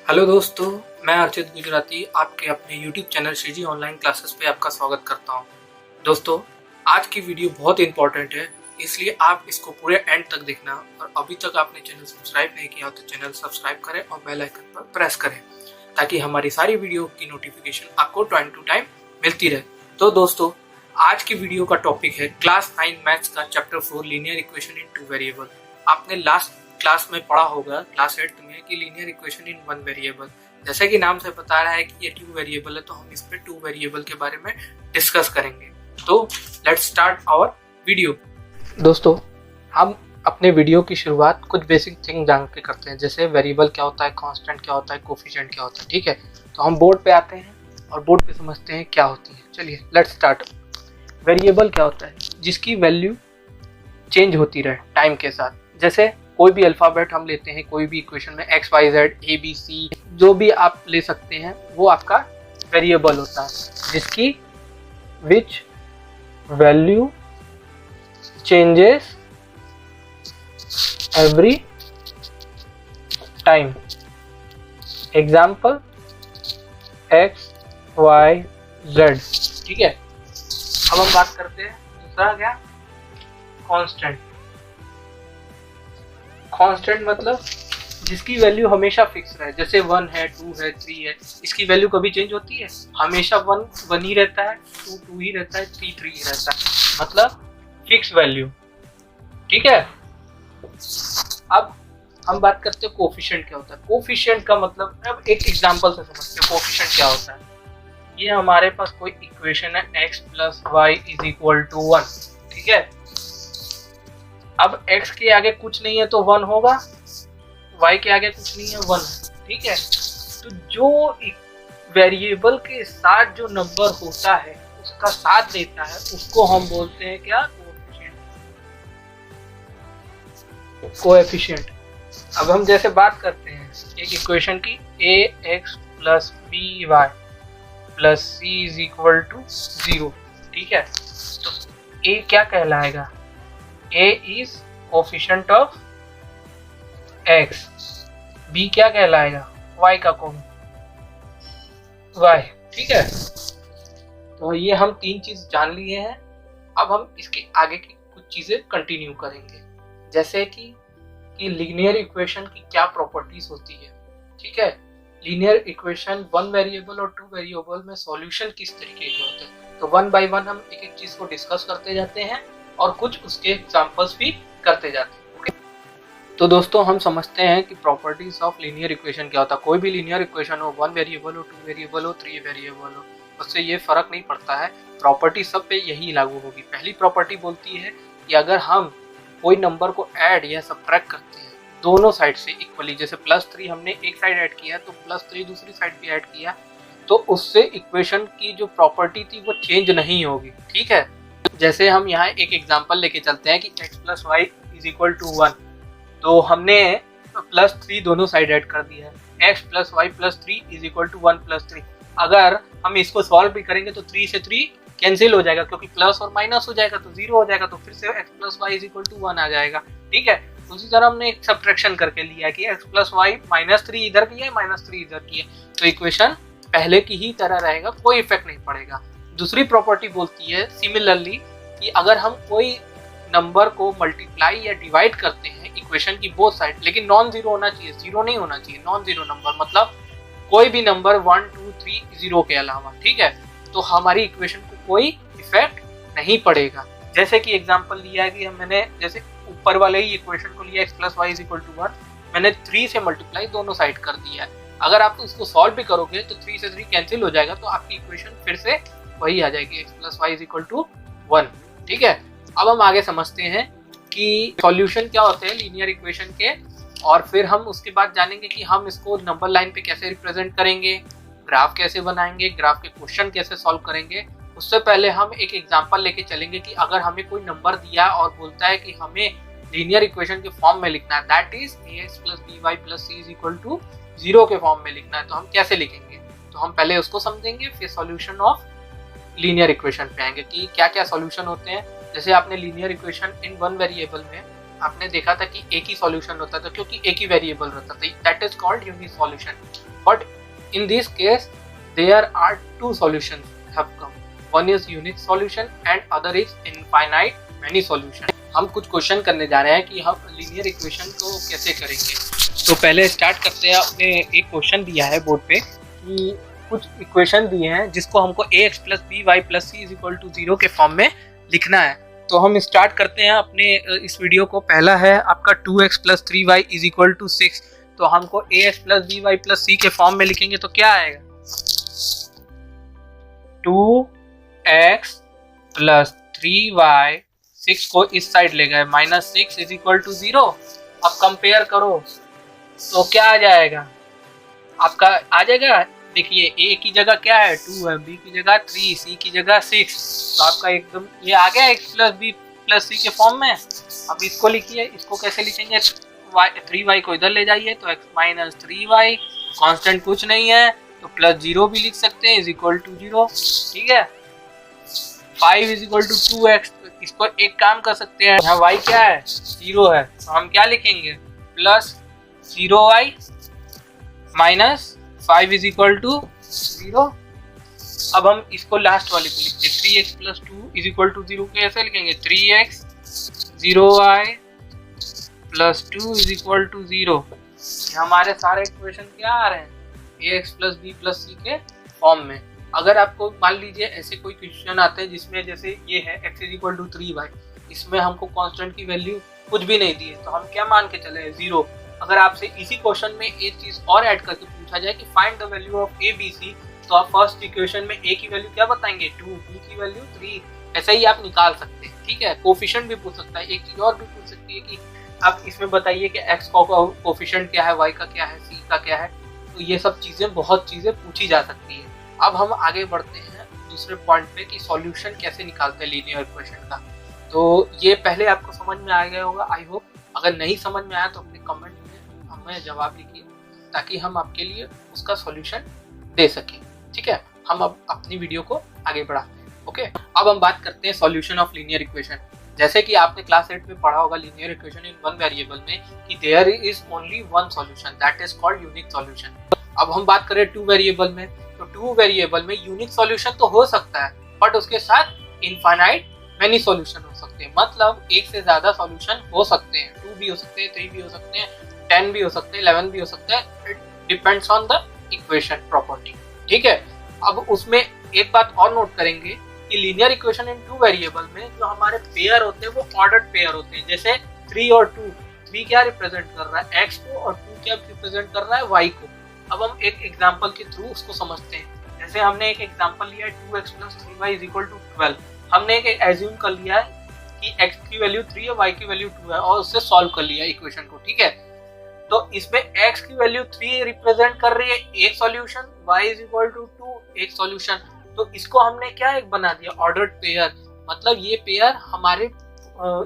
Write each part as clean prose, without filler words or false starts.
Hello दोस्तों, मैं अर्चित गुजराती आपके अपने YouTube channel Shreeji online classes पे आपका स्वागत करता हूँ। दोस्तों, आज की वीडियो बहुत इंपॉर्टेंट है, इसलिए आप इसको पूरे एंड तक देखना और अभी तक आपने चैनल सब्सक्राइब नहीं किया तो चैनल सब्सक्राइब करें और बेल आइकन पर प्रेस करें ताकि हमारी सारी वीडियो की नोटिफिकेशन आपको टाइम टू टाइम मिलती रहे। तो दोस्तों, आज की वीडियो का टॉपिक है क्लास 9 मैथ्स का चैप्टर 4 लीनियर इक्वेशन इन 2 वेरिएबल। आपने लास्ट क्लास में पढ़ा होगा क्लास 8 में कि लीनियर इक्वेशन इन 1 वेरिएबल, जैसे कि नाम से बता रहा है कि ये 2 वेरिएबल है तो हम इस पे 2 वेरिएबल के बारे में डिस्कस करेंगे। तो लेट्स स्टार्ट आवर वीडियो। दोस्तों, हम अपने वीडियो की शुरुआत कुछ बेसिक थिंग जान के करते हैं, जैसे वेरिएबल क्या होता है, कांस्टेंट क्या होता है, कोफिशिएंट क्या होता है। ठीक है, तो हम बोर्ड पे आते हैं और बोर्ड पे समझते हैं क्या होती है। चलिए लेट्स स्टार्ट। वेरिएबल क्या होता है? जिसकी वैल्यू चेंज होती रहे टाइम के साथ। जैसे कोई भी अल्फ़ाबेट हम लेते हैं, कोई भी इक्वेशन में X Y Z A B C जो भी आप ले सकते हैं वो आपका वेरिएबल होता है, जिसकी which value changes every time. Example X Y Z. ठीक है, अब हम बात करते हैं दूसरा क्या, कांस्टेंट। कांस्टेंट मतलब जिसकी वैल्यू हमेशा फिक्स रहे, जैसे 1 है, 2 है, 3 है। इसकी वैल्यू कभी चेंज होती है? हमेशा 1 ही रहता है, 2 ही रहता है, 3 ही रहता है, मतलब फिक्स वैल्यू। ठीक है, अब हम बात करते हैं कोफिशिएंट क्या होता है। कोफिशिएंट का मतलब, अब एक एग्जांपल से समझते हैं कोफिशिएंट क्या होता है। ये हमारे पास कोई इक्वेशन है x plus Y is equal to 1। ठीक है, अब x के आगे कुछ नहीं है तो 1 होगा, y के आगे कुछ नहीं है 1 है। ठीक है, तो जो वेरिएबल के साथ जो नंबर होता है उसका साथ देता है उसको हम बोलते हैं क्या, कोएफिशिएंट। अब हम जैसे बात करते हैं एक इक्वेशन की, ax plus by plus c is equal to 0। ठीक है, तो a क्या कहलाएगा? a इज कोफिशिएंट ऑफ x, b क्या कहलाएगा? y का कौन y। ठीक है, तो ये हम 3 चीज जान लिए हैं। अब हम इसके आगे की कुछ चीजें कंटिन्यू करेंगे, जैसे कि लीनियर इक्वेशन की क्या प्रॉपर्टीज होती है। ठीक है, लीनियर इक्वेशन 1 वेरिएबल और 2 वेरिएबल में सॉल्यूशन किस तरीके के होते हैं। तो 1 बाय 1 हम एक एक चीज को डिस्कस करते जाते हैं और कुछ उसके एग्जांपल्स भी करते जाते हैं। ओके, तो दोस्तों हम समझते हैं कि प्रॉपर्टीज ऑफ लीनियर इक्वेशन क्या होता है। कोई भी लीनियर इक्वेशन हो, 1 वेरिएबल हो, 2 वेरिएबल हो, 3 वेरिएबल हो, उससे ये फर्क नहीं पड़ता है, प्रॉपर्टी सब पे यही लागू होगी। पहली प्रॉपर्टी बोलती है कि अगर हम कोई नंबर को ऐड या सब्ट्रैक्ट करते हैं दोनों साइड से इक्वली, जैसे +3 हमने एक साइड ऐड किया तो +3 दूसरी साइड भी ऐड किया, तो उससे इक्वेशन की जो प्रॉपर्टी थी वो चेंज नहीं होगी। ठीक है, जैसे हम यहाँ एक एग्जांपल लेके चलते हैं कि x plus Y is equal to 1, तो हमने +3 दोनों साइड ऐड कर दिया है, x plus Y plus 3 is equal to 1 plus 3। अगर हम इसको सॉल्व भी करेंगे तो 3 से 3 कैंसिल हो जाएगा, क्योंकि प्लस और माइनस हो जाएगा तो 0 हो जाएगा, तो फिर से x plus Y is equal to 1 आ जाएगा। ठीक है, उसी तरह हमने एक सब्ट्रैक्शन करके लिया कि x प्लस वाई -3 इधर की है, -3 इधर की है, तो इक्वेशन पहले की ही तरह रहेगा, कोई इफेक्ट नहीं पड़ेगा। दूसरी प्रॉपर्टी बोलती है सिमिलरली कि अगर हम कोई नंबर को मल्टीप्लाई या डिवाइड करते हैं इक्वेशन की बोथ साइड, लेकिन नॉन जीरो होना चाहिए, जीरो नहीं होना चाहिए, नॉन जीरो नंबर मतलब कोई भी नंबर 1 2 3 0 के अलावा। ठीक है, तो हमारी इक्वेशन को कोई इफेक्ट नहीं पड़ेगा। जैसे कि एग्जांपल लिया है कि मैंने जैसे ऊपर वाले ही इक्वेशन को लिया, x plus Y is equal to 1, मैंने 3 से मल्टीप्लाई दोनों साइड कर दिया है। अगर आप इसको सॉल्व भी करोगे तो 3 से 3 कैंसिल हो जाएगा, तो आपकी इक्वेशन फिर से वही आ जाएगी, x plus Y is equal to 1। ठीक है, अब हम आगे समझते हैं कि सॉल्यूशन क्या होते हैं लीनियर इक्वेशन के, और फिर हम उसके बाद जानेंगे कि हम इसको नंबर लाइन पे कैसे रिप्रेजेंट करेंगे, ग्राफ कैसे बनाएंगे, ग्राफ के क्वेश्चन कैसे सॉल्व करेंगे। उससे पहले हम एक एग्जांपल लेके चलेंगे कि अगर हमें कोई नंबर दिया और बोलता है कि हमें लीनियर इक्वेशन के फॉर्म में लिखना है, that is ax plus by plus c is equal to 0 के फॉर्म में लिखना है, तो हम कैसे लिखेंगे। तो हम पहले उसको समझेंगे, फिर सॉल्यूशन ऑफ लीनियर इक्वेशन पे आएंगे कि क्या क्या सॉल्यूशन होते हैं। जैसे आपने लीनियर इक्वेशन इन 1 वेरिएबल में आपने देखा था कि एक ही सॉल्यूशन होता था क्योंकि एक ही वेरिएबल रहता था, that is called unique solution. but in this case there are two solutions have come. One is unique solution and other is infinite many solution. हम कुछ क्वेश्चन करने जा रहे हैं कि हम लीनियर इक्वेशन को कैसे करेंगे। तो पहले स्टार्ट करते हैं। आपने एक क्वेश्चन दिया है बोर्ड पे कि कुछ इक्वेशन दिए हैं जिसको हमको ax plus B Y plus C is equal to 0 के फॉर्म में लिखना है। तो हम स्टार्ट करते हैं अपने इस वीडियो को। पहला है आपका 2x plus 3y is equal to 6। तो हमको ax plus B Y plus C के फॉर्म में लिखेंगे तो क्या आएगा, 2x प्लस 3y, 6 को इस साइड ले गए, माइनस 6 इज इक्वल टू 0। अब कंपेयर करो तो क्या आ जाएगा, आपका आ जाएगा, देखिए a की जगह क्या है 2 है, b की जगह 3, c की जगह 6, तो आपका एकदम ये आ गया x plus B plus C के फॉर्म में। अब इसको लिखिए, इसको कैसे लिखेंगे, 3y को इधर ले जाइए तो x माइनस 3y, कांस्टेंट कुछ नहीं है तो प्लस 0 भी लिख सकते हैं, इज इक्वल टू 0। ठीक है, 5 इज इक्वल टू 2x। इसको एक काम कर सकते हैं, यहाँ y क्या है 0 है, तो हम क्या लिखेंगे, plus 0y minus 5 is equal to 0। अब हम इसको लास्ट वाले को लिखते हैं, 3x plus 2 is equal to 0 कैसे लिखेंगे, 3x 0y plus 2 is equal to 0। हमारे सारे इक्वेशन क्या आ रहे हैं, ax plus b plus c के फॉर्म में। अगर आपको मान लीजिए ऐसे कोई क्वेश्चन आते हैं जिसमें जैसे ये है x is equal to 3y, इसमें हमको कांस्टेंट की वैल्यू कुछ भी नहीं दी है, तो हम क्या मान के चले 0। अगर आपसे इसी क्वेश्चन में एक चीज और ऐड करके पूछा जाए कि find the value of a b c, तो आप फर्स्ट इक्वेशन में a की वैल्यू क्या बताएंगे 2, b की वैल्यू 3, ऐसे ही आप निकाल सकते हैं। ठीक है, कोफिशिएंट भी पूछ सकता है। एक चीज और भी पूछ सकती है कि आप इसमें बताइए कि x का कोफिशिएंट क्या है, y का क्या है, c का क्या है। तो ये सब चीजें बहुत चीजें पूछी जा सकती है। अब हम आगे बढ़ते हैं दूसरे पॉइंट पे कि सॉल्यूशन कैसे निकालते हैं लीनियर इक्वेशन का। तो ये पहले आपको समझ में आ गया होगा आई होप। अगर नहीं समझ में आया तो अपने कमेंट में हमें जवाब लिखिए ताकि हम आपके लिए उसका सॉल्यूशन दे सकें। ठीक है, हम अब अपनी वीडियो को आगे बढ़ाते हैं। ओके, अब हम बात करते हैं सॉल्यूशन ऑफ लीनियर इक्वेशन। जैसे कि आपने क्लास 8 में पढ़ा होगा linear equation in one variable में कि there is only one solution, that is called unique solution. अब हम बात करें 2 वेरिएबल में, तो 2 वेरिएबल में यूनिक सॉल्यूशन तो हो सकता है बट उसके साथ इनफाइनाइट मेनी सॉल्यूशन हो सकते हैं, मतलब एक से ज्यादा सॉल्यूशन हो सकते हैं। 2 भी हो सकते हैं, 3 भी हो सकते हैं, 10 भी हो सकते हैं, 11 भी हो सकते हैं, it depends on the equation property. ठीक है, अब उसमें एक बात और नोट करेंगे कि लीनियर इक्वेशन इन 2 वेरिएबल में जो हमारे पेयर होते हैं वो ऑर्डर्ड पेयर होते हैं। जैसे 3 और 2, 3 क्या रिप्रेजेंट कर रहा है x को और 2 क्या रिप्रेजेंट कर रहा है y को। अब हम एक एग्जांपल के थ्रू उसको समझते हैं। जैसे हमने एक एग्जांपल लिया है 2x plus 3y is equal to 12। हमने एक एज्यूम कर लिया है कि x की वैल्यू 3 है, y की वैल्यू 2 है और उससे सॉल्व कर लिया इक्वेशन को। ठीक है, तो इसमें x की वैल्यू 3 रिप्रेजेंट कर रही है एक solution, y is equal to 2 एक सॉल्यूशन। तो इसको हमने क्या एक बना दिया, ऑर्डर्ड पेयर, मतलब ये पेयर हमारे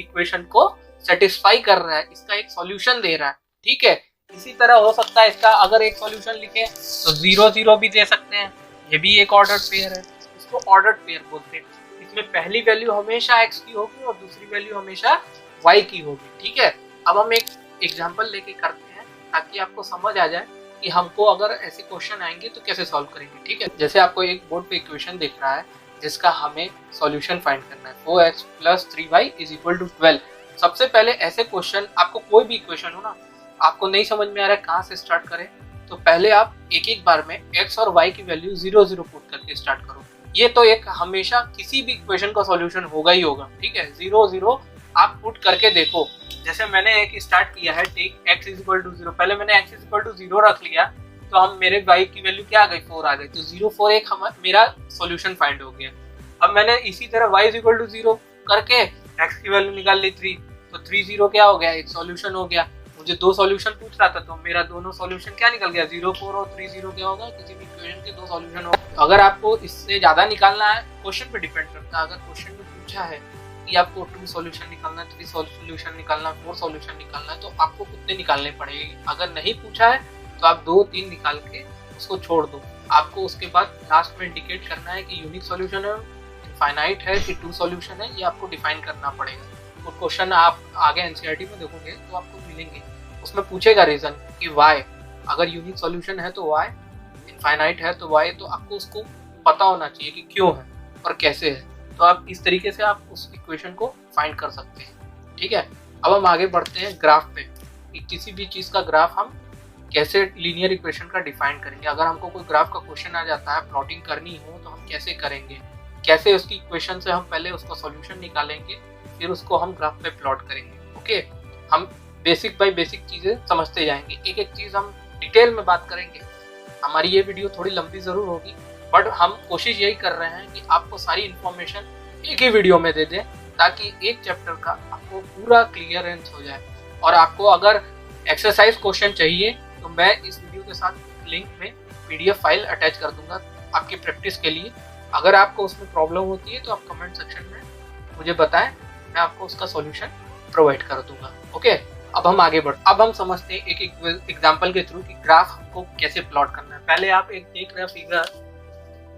इक्वेशन को सेटिस्फाई कर रहा है, इसका एक सॉल्यूशन दे रहा है। ठीक है, इसी तरह हो सकता है इसका अगर एक सॉल्यूशन लिखे तो 0 0 भी दे सकते हैं, ये भी एक ऑर्डर्ड पेयर है, इसको ऑर्डर्ड पेयर बोलते हैं। इसमें पहली वैल्यू हमेशा x की होगी और दूसरी वैल्यू हमेशा y की होगी। ठीक है, अब हम एक एग्जांपल लेके करते हैं ताकि आपको समझ आ जाए कि हमको अगर ऐसे क्वेश्चन आएंगे तो कैसे सॉल्व करेंगे। ठीक है, जैसे आपको एक बोर्ड पे इक्वेशन दिख रहा है जिसका हमें सॉल्यूशन फाइंड करना है, 4x plus 3y is equal to 12। सबसे पहले ऐसे क्वेश्चन, आपको कोई भी इक्वेशन हो ना, आपको नहीं समझ में आ रहा है कहाँ से स्टार्ट करें, तो पहले आप एक एक बार में x और y की वैल्यू 0 0 पुट करके स्टार्ट करो। ये तो एक हमेशा किसी भी इक्वेशन का सॉल्यूशन होगा ही होगा। ठीक है, 0 0 आप पुट करके देखो। जैसे मैंने एक स्टार्ट किया है, take x is equal to 0, पहले मैंने x इज इक्वल टू 0 रख लिया तो हम मेरे y की वैल्यू क्या आ गई 4 आ गई, तो 0 4 एक मेरा सॉल्यूशन फाइंड हो गया। अब मैंने इसी तरह y इज इक्वल टू 0 करके x की वैल्यू निकाल ली 3, तो 3 0 क्या हो गया, एक सॉल्यूशन हो गया। मुझे 2 सॉल्यूशन पूछ रहा था तो मेरा दोनों सॉल्यूशन क्या निकल गया, 0 4 और 3 0 क्या होगा, किसी भी इक्वेशन के 2 सॉल्यूशन होगा। अगर आपको इससे ज्यादा निकालना है, क्वेश्चन पे डिपेंड करता है। अगर क्वेश्चन में पूछा है कि आपको 2 सॉल्यूशन निकालना है, 3 सॉल्यूशन निकालना है, 4 सॉल्यूशन निकालना है, तो आपको कितने निकालने पड़ेंगे। अगर नहीं पूछा है तो आप 2 3 निकाल के उसको छोड़ दो। आपको उसके बाद लास्ट में इंडिकेट करना है कि यूनिक सॉल्यूशन है, इनफाइनाइट है कि 2 सॉल्यूशन है, ये आपको डिफाइन करना पड़ेगा। और क्वेश्चन आप आगे एनसीईआरटी में देखोगे तो आपको मिलेंगे, उसमें पूछेगा रीजन कि वाई, अगर यूनिक सॉल्यूशन है तो वाई, फाइनाइट है तो y, तो आपको उसको पता होना चाहिए कि क्यों है और कैसे है। तो आप इस तरीके से आप उस इक्वेशन को फाइंड कर सकते हैं। ठीक है, अब हम आगे बढ़ते हैं ग्राफ पे, कि किसी भी चीज़ का ग्राफ हम कैसे लीनियर इक्वेशन का डिफाइन करेंगे। अगर हमको कोई ग्राफ का क्वेश्चन आ जाता है, प्लॉटिंग करनी हो, तो हम कैसे करेंगे, कैसे उसकी इक्वेशन से हम पहले उसका सॉल्यूशन निकालेंगे, फिर उसको हम ग्राफ पे प्लॉट करेंगे। ओके, हम बेसिक बाय बेसिक चीज़ें समझते जाएंगे, एक एक चीज़ हम डिटेल में बात करेंगे। हमारी ये वीडियो थोड़ी लंबी ज़रूर होगी, बट हम कोशिश यही कर रहे हैं कि आपको सारी इन्फॉर्मेशन एक ही वीडियो में दे दें, ताकि एक चैप्टर का आपको पूरा क्लियरेंस हो जाए। और आपको अगर एक्सरसाइज क्वेश्चन चाहिए तो मैं इस वीडियो के साथ लिंक में PDF फाइल अटैच कर दूंगा आपकी प्रैक्टिस के लिए। अगर आपको उसमें प्रॉब्लम होती है तो आप कमेंट सेक्शन में मुझे बताएं, मैं आपको उसका सॉल्यूशन प्रोवाइड कर दूंगा। ओके, अब हम आगे बढ़ते, अब हम समझते हैं एक एक एग्जांपल के थ्रू कि ग्राफ हमको कैसे प्लॉट करना है। पहले आप एक देख रहे हैं फिगर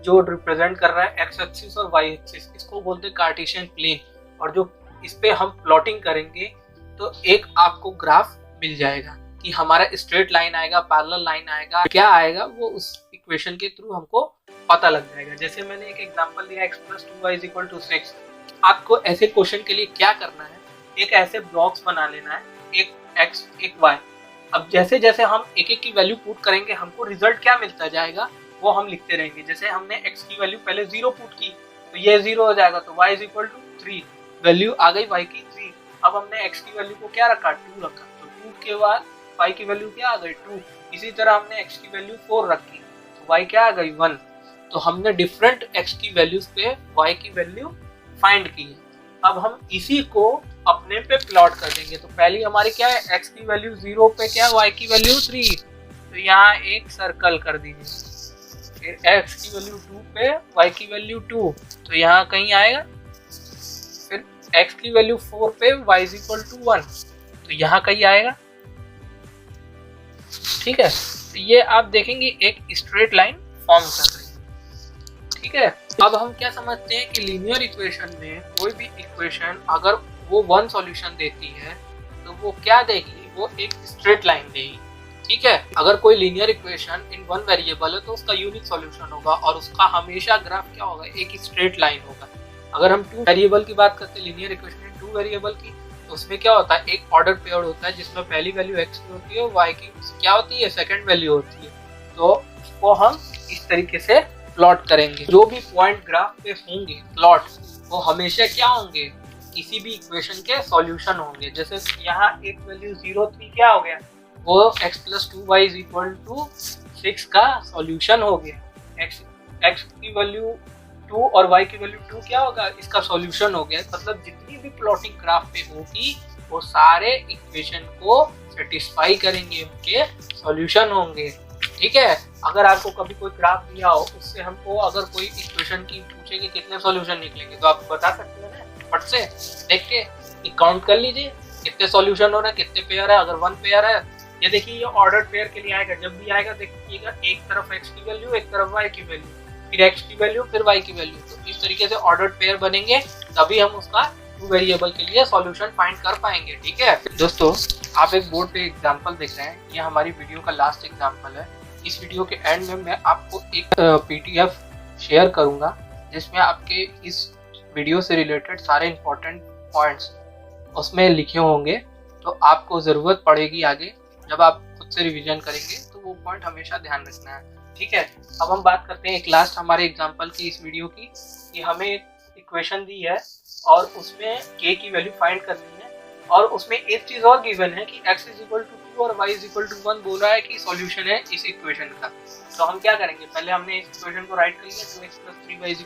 जो रिप्रेजेंट कर रहा है एक्स एक्सिस और वाई एक्सिस, इसको बोलते हैं कार्टेशियन प्लेन। और जो इस पे हम प्लॉटिंग करेंगे तो एक आपको ग्राफ मिल जाएगा कि हमारा स्ट्रेट लाइन आएगा, पैरेलल लाइन आएगा, क्या आएगा वो उस इक्वेशन के थ्रू हमको पता लग जाएगा। जैसे मैंने एक एग्जांपल दिया x + 2y = 6। आपको ऐसे क्वेश्चन के लिए क्या करना है, एक ऐसे ब्लॉक्स बना लेना है, एक x एक y। अब जैसे जैसे हम एक एक की वैल्यू पुट करेंगे हमको रिजल्ट क्या मिलता जाएगा वो हम लिखते रहेंगे। जैसे हमने x की वैल्यू पहले 0 पुट की तो ये 0 हो जाएगा, तो y = 3, वैल्यू आ गई y की 3। अब हमने x की वैल्यू को क्या रखा, 2 रखा, तो 2 के बाद y की वैल्यू क्या आ गई, 2। इसी तरह हमने x की वैल्यू 4 रखी तो y क्या आ गई, 1। तो हमने डिफरेंट x की वैल्यूज पे y की वैल्यू फाइंड की है। अब हम इसी को अपने पे प्लॉट कर देंगे। तो पहली हमारी क्या है, x की वैल्यू 0 पे क्या, y की वैल्यू 3, तो यहाँ एक सर्कल कर दीजिए। फिर x की वैल्यू 2 पे y की वैल्यू 2, तो यहाँ कहीं आएगा। फिर x की वैल्यू 4 पे y = 1, तो यहाँ कहीं आएगा। ठीक है, तो ये आप देखेंगे एक स्ट्रेट लाइन फॉर्म कर रही है। ठीक है, अब हम क्या समझते हैं कि लीनियर इक्वेशन में कोई भी इक्वेशन अगर वो वन सॉल्यूशन देती है तो वो क्या देगी, वो एक स्ट्रेट लाइन देगी। ठीक है, अगर कोई linear equation in one variable है तो उसका यूनिक सॉल्यूशन होगा और उसका हमेशा ग्राफ क्या होगा, एक स्ट्रेट लाइन होगा। अगर हम 2 वेरिएबल की बात करते हैं, लीनियर इक्वेशन इन 2 वेरिएबल की, तो उसमें क्या होता है, एक ऑर्डर पेयर होता है जिसमें पहली वैल्यू x की होती है और y की क्या होती है, सेकंड वैल्यू होती है। तो उसको हम इस तरीके से प्लॉट करेंगे। जो भी पॉइंट ग्राफ पे होंगे प्लॉट, वो हमेशा क्या होंगे, किसी भी इक्वेशन के सॉल्यूशन होंगे। जैसे यहाँ एक वैल्यू 0, 3 क्या हो गया, वो x + 2y = 6 का सॉल्यूशन हो गया। x की वैल्यू 2 और y की वैल्यू 2 क्या होगा, इसका सॉल्यूशन हो गया। मतलब जितनी भी प्लॉटिंग ग्राफ पे होगी वो सारे इक्वेशन को सेटिस्फाई करेंगे, उनके सॉल्यूशन होंगे। ठीक है, अगर आपको कभी कोई ग्राफ दिया हो, उससे हमको अगर कोई इक्वेशन की पूछे कि कितने सॉल्यूशन निकलेंगे, तो आप बता सकते हो ना, फट से देख के काउंट कर लीजिए कितने सॉल्यूशन हो रहे हैं, कितने पेयर है। अगर 1 पेयर है, ये देखिए ये ऑर्डर पेयर के लिए आएगा। जब भी आएगा देखिएगा एक तरफ x की वैल्यू, एक तरफ y की वैल्यू, फिर x की वैल्यू, फिर y की वैल्यू। तो इस तरीके से ऑर्डर पेयर बनेंगे, तभी हम उसका 2 वेरिएबल के लिए सॉल्यूशन फाइंड कर पाएंगे। ठीक है दोस्तों, आप एक बोर्ड पे एग्जांपल देख रहे हैं, ये हमारी वीडियो का लास्ट एग्जांपल है। इस वीडियो के एंड में मैं आपको एक PDF शेयर करूंगा जिसमें आपके इस वीडियो से रिलेटेड सारे इंपॉर्टेंट पॉइंट्स उसमें लिखे होंगे। तो आपको ज़रूरत पड़ेगी आगे जब आप खुद से रिवीजन करेंगे, तो वो पॉइंट हमेशा ध्यान रखना है। ठीक है, अब हम बात करते हैं एक लास्ट हमारे एग्जांपल की इस वीडियो की, कि हमें एक इक्वेशन दी है और उसमें k की वैल्यू फाइंड करनी है, और उसमें एक चीज़ और गिवन है कि x = 2 और y = 1 बोल रहा है कि सॉल्यूशन है इस इक्वेशन का। तो हम क्या करेंगे, पहले हमने इस इक्वेशन को राइट कर लिया, 2x + 3y =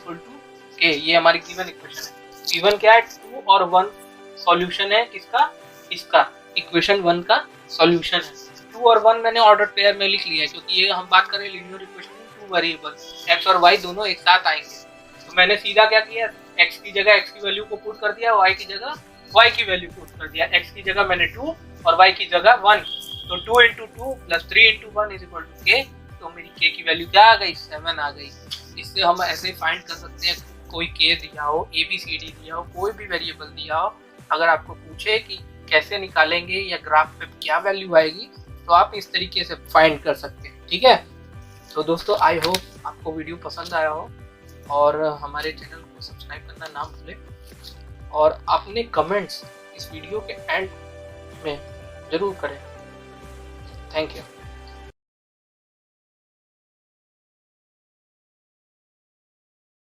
k, ये हमारी गिवन इक्वेशन है। गिवन क्या है, 2 और 1 सॉल्यूशन है किसका, इसका इक्वेशन 1 का सॉल्यूशन है। 2 और 1 मैंने ऑर्डर पेयर में लिख लिया है, क्योंकि ये हम बात कर रहे हैं लीनियर इक्वेशन में 2 वेरिएबल, x और y दोनों एक साथ आएंगे। तो मैंने सीधा क्या किया, x की जगह x की वैल्यू को पुट कर दिया, y की जगह y की वैल्यू पुट कर दिया। x की जगह मैंने 2 और y की जगह 1, तो 2 × 2 + 3 × 1 = k। तो मेरी k की वैल्यू क्या आ गई, 7 आ गई। इससे हम ऐसे फाइंड कर सकते हैं, कोई k दिया हो, ABCD दिया हो, कोई भी वेरिएबल दिया हो, अगर आपको पूछे कि कैसे निकालेंगे या ग्राफ पे क्या वैल्यू आएगी, तो आप इस तरीके से फाइंड कर सकते हैं। ठीक है, तो दोस्तों आई होप आपको वीडियो पसंद आया हो और हमारे चैनल को सब्सक्राइब करना ना भूलें और अपने कमेंट्स इस वीडियो के एंड में ज़रूर करें। Thank you.